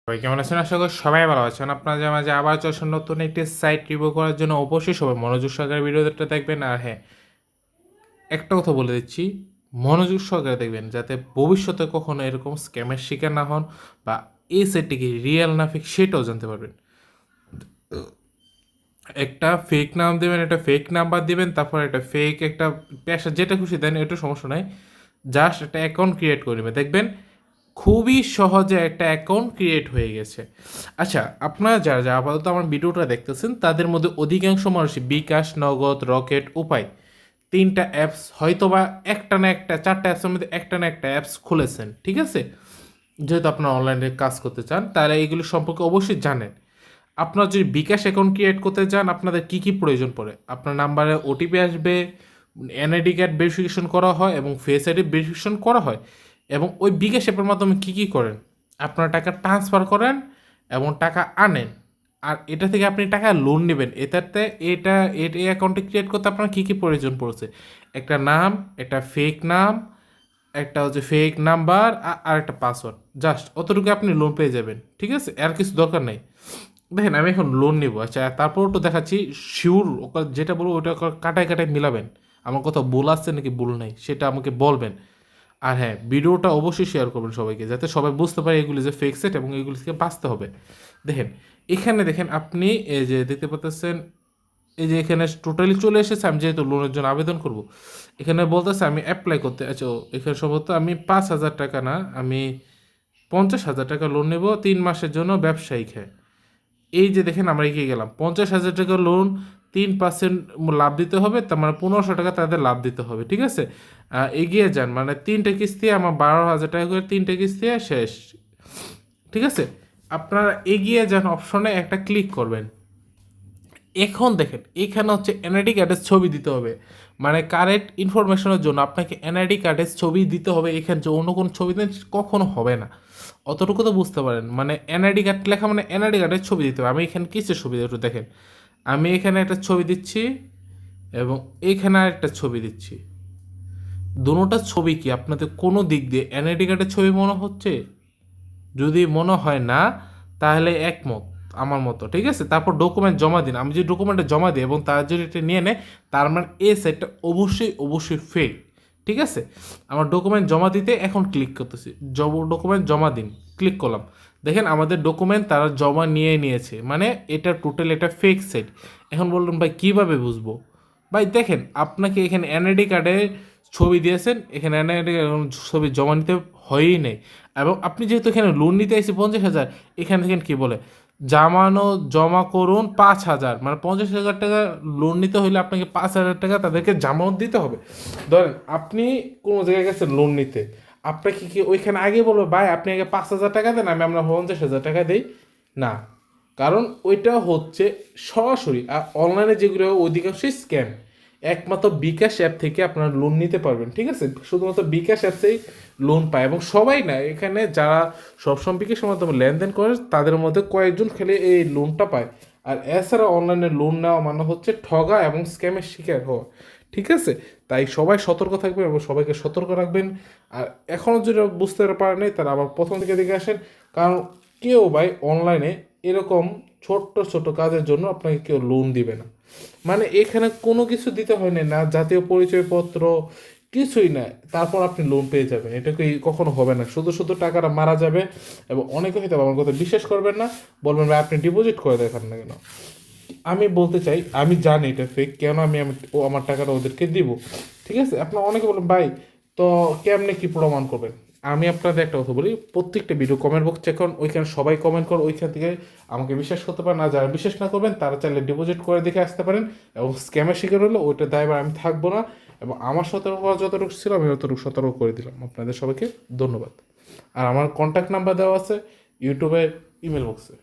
সবাই কেমন আছেন? আশা করি সবাই ভালো আছেন। আপনাদের মাঝে আবার চলে আসলাম নতুন একটি সাইট রিভিউ করার জন্য। অবশ্যই সবাই মনোযোগ সহকারে ভিডিওটা দেখবেন। আর হ্যাঁ, একটা কথা বলে দিচ্ছি, মনোযোগ সহকারে দেখবেন যাতে ভবিষ্যতে কখনো এরকম স্ক্যামের শিকার না হন, বা এই সাইটটি কি রিয়েল না ফেক সেটাও জানতে পারবেন। একটা ফেক নাম দেবেন, একটা ফেক নাম্বার দিবেন, তারপর একটা ফেক একটা পেশা যেটা খুশি দেন, এটা সমস্যা নাই। জাস্ট একটা অ্যাকাউন্ট ক্রিয়েট করে নেবেন, দেখবেন খুবই সহজে একটা অ্যাকাউন্ট ক্রিয়েট হয়ে গেছে। আচ্ছা, আপনারা যারা যারা আপাতত আমার ভিডিওটা দেখতেছেন, তাদের মধ্যে অধিকাংশ মানুষই বিকাশ, নগদ, রকেট, উপায় তিনটা অ্যাপস হয়তোবা একটা না একটা, চারটা অ্যাপসের মধ্যে একটা না একটা অ্যাপস খুলেছেন, ঠিক আছে? যেহেতু আপনারা অনলাইনে কাজ করতে চান, তারা এইগুলো সম্পর্কে অবশ্যই জানেন। আপনার যদি বিকাশ অ্যাকাউন্ট ক্রিয়েট করতে চান, আপনাদের কী কী প্রয়োজন পড়ে? আপনার নাম্বারে ওটিপি আসবে, এনআইডি কার্ড ভেরিফিকেশন করা হয় এবং ফেস আইডি ভেরিফিকেশন করা হয়। এবং ওই বিকাশ অ্যাপের মাধ্যমে কী কী করেন? আপনার টাকা ট্রান্সফার করেন এবং টাকা আনেন। আর এটা থেকে আপনি টাকা লোন নেবেন। এটাতে এই অ্যাকাউন্টে ক্রিয়েট করতে আপনার কী কী প্রয়োজন পড়ছে? একটা নাম, একটা ফেক নাম, একটা হচ্ছে ফেক নাম্বার, আর একটা পাসওয়ার্ড। জাস্ট অতটুকু আপনি লোন পেয়ে যাবেন, ঠিক আছে? আর কিছু দরকার নেই। দেখেন, আমি এখন লোন নিব, আচ্ছা, তারপর একটু দেখাচ্ছি। শিওর ওকে যেটা বলবো ওটা কাটায় কাটায় মিলাবেন। আমার কথা ভুল আসছে নাকি ভুল নাই সেটা আমাকে বলবেন। আর হ্যাঁ, ভিডিওটা অবশ্যই শেয়ার করবেন সবাইকে, যাতে সবাই বুঝতে পারে এগুলি যে ফেক সেট এবং এগুলি থেকে বাঁচতে হবে। দেখেন, এখানে দেখেন আপনি এই যে দেখতে পাচ্ছেন, এই যে এখানে টোটালি চলে এসেছে। আমি যেহেতু লোনের জন্য আবেদন করব, এখানে বলতেছে আমি অ্যাপ্লাই করতে। আচ্ছা, এখানে সম্ভবত আমি 5,000 টাকা না, আমি 50,000 টাকা লোন নেব 3 মাসের জন্য ব্যবসায়িক। হ্যাঁ, এই যে দেখেন আমরা এগিয়ে গেলাম। 50,000 টাকা লোন, 3% লাভ দিতে হবে, তার মানে 1500 টাকা তাদের লাভ দিতে হবে, ঠিক আছে? এগিয়ে যান, মানে 3টে কিস্তি আমার 12,000 টাকা করে, 3টে কিস্তি শেষ, ঠিক আছে? আপনারা এগিয়ে যান অপশনে একটা ক্লিক করবেন। এখন দেখেন, এখানে হচ্ছে এনআইডি কার্ডের ছবি দিতে হবে। মানে কারেক্ট ইনফরমেশনের জন্য আপনাকে এনআইডি কার্ডের ছবি দিতে হবে। এখানে যে অন্য কোনো ছবি দেন কখনো হবে না, অতটুকু তো বুঝতে পারেন। মানে এনআইডি কার্ড লেখা মানে এনআইডি কার্ডের ছবি দিতে হবে। আমি এখানে কিসের ছবি দেবো একটু দেখেন। আমি এখানে একটা ছবি দিচ্ছি এবং এখানে আরেকটা ছবি দিচ্ছি। দুটোটা ছবি কি আপনাদের কোনো দিক দিয়ে এনআইডি কার্ডের ছবি মনে হচ্ছে? যদি মনে হয় না, তাহলে একমত আমার মতো, ঠিক আছে? তারপর ডকুমেন্ট জমা দিন। আমি যে ডকুমেন্টটা জমা দিই এবং তার যদি এটা নিয়ে নেয়, তার মানে এই সাইটটা অবশ্যই অবশ্যই ফেক, ঠিক আছে? আমার ডকুমেন্ট জমা দিতে এখন ক্লিক করতেছি, ডকুমেন্ট জমা দিন, ক্লিক করলাম। দেখেন আমাদের ডকুমেন্ট তারা জমা নিয়ে নিয়েছে, মানে এটা টোটাল একটা ফেক সাইট। এখন বলুন ভাই, কীভাবে বুঝবো? ভাই দেখেন, আপনাকে এখানে এনআইডি কার্ডের ছবি দিয়েছেন, এখানে এনআইডি ছবি জমা নিতে হয়ই নেই। এবং আপনি যেহেতু এখানে লোন নিতে এসেছি 50,000, এখানে দেখেন কী বলে, জমা করুন 5,000, মানে 50,000 টাকা লোন নিতে হলে আপনাকে 5,000 টাকা তাদেরকে জামানত দিতে হবে। ধরেন আপনি কোনো জায়গায় গেছেন লোন নিতে, আপনাকে কি ওইখানে আগে বলবো ভাই আপনি আগে 5,000 টাকা দেন, আমি আমরা 50,000 টাকা দিই? না, কারণ ওইটা হচ্ছে সরাসরি। আর অনলাইনে যেগুলো অধিকাংশই স্ক্যাম। একমাত্র বিকাশ অ্যাপ থেকে আপনারা লোন নিতে পারবেন, ঠিক আছে? শুধুমাত্র বিকাশ অ্যাপসেই লোন পায়, এবং সবাই না, এখানে যারা সবসময় বিকাশের মাধ্যমে লেনদেন করে তাদের মধ্যে কয়েকজন খেলে এই লোনটা পায়। আর এছাড়া অনলাইনে লোন নেওয়া মানে হচ্ছে ঠগা এবং স্ক্যামের শিকার হওয়া, ঠিক আছে? তাই সবাই সতর্ক থাকবেন এবং সবাইকে সতর্ক রাখবেন। আর এখনও যেটা বুঝতে পারেন নাই, তারা আবার প্রথম থেকে দেখে আসেন। কারণ কেউ ভাই অনলাইনে এরকম ছোট্ট ছোট কাজের জন্য আপনাকে কেউ লোন দিবে না। মানে এখানে কোনো কিছু দিতে হয় না, না জাতীয় পরিচয়পত্র, কিছুই নাই, তারপর আপনি লোন পেয়ে যাবেন। এটা কি কখনো হবে না। শুধু শুধু টাকাটা মারা যাবে। এবং অনেকে হয়তো আমার কথা বিশ্বাস করবেন না, বলবেন ভাই আপনি ডিপোজিট করে দেখান না কেন। আমি বলতে চাই, আমি জানি এটা ফেক, কেন আমি আমার টাকাটা ওদেরকে দিব, ঠিক আছে? আপনার অনেকে বলেন ভাই, তো কেমনে কি প্রমাণ করবেন? আমি আপনাদের একটা কথা বলি, প্রত্যেকটা ভিডিও কমেন্ট বক্স চেক করুন, ওইখানে সবাই কমেন্ট করুন, ওইখান থেকে আমাকে বিশ্বাস করতে পারেন। আর যারা বিশ্বাস না করবেন তারা চাইলে ডিপোজিট করে দেখে আসতে পারেন। এবং স্ক্যামের শিকার হলে ওইটা দায়ভার আমি থাকবো না। এবং আমার সতর্ক হওয়া যতটুকু ছিল আমি ততটুকু সতর্ক করে দিলাম। আপনাদের সবাইকে ধন্যবাদ। আর আমার কন্ট্যাক্ট নাম্বার দেওয়া আছে ইউটিউবের ইমেল বক্সে।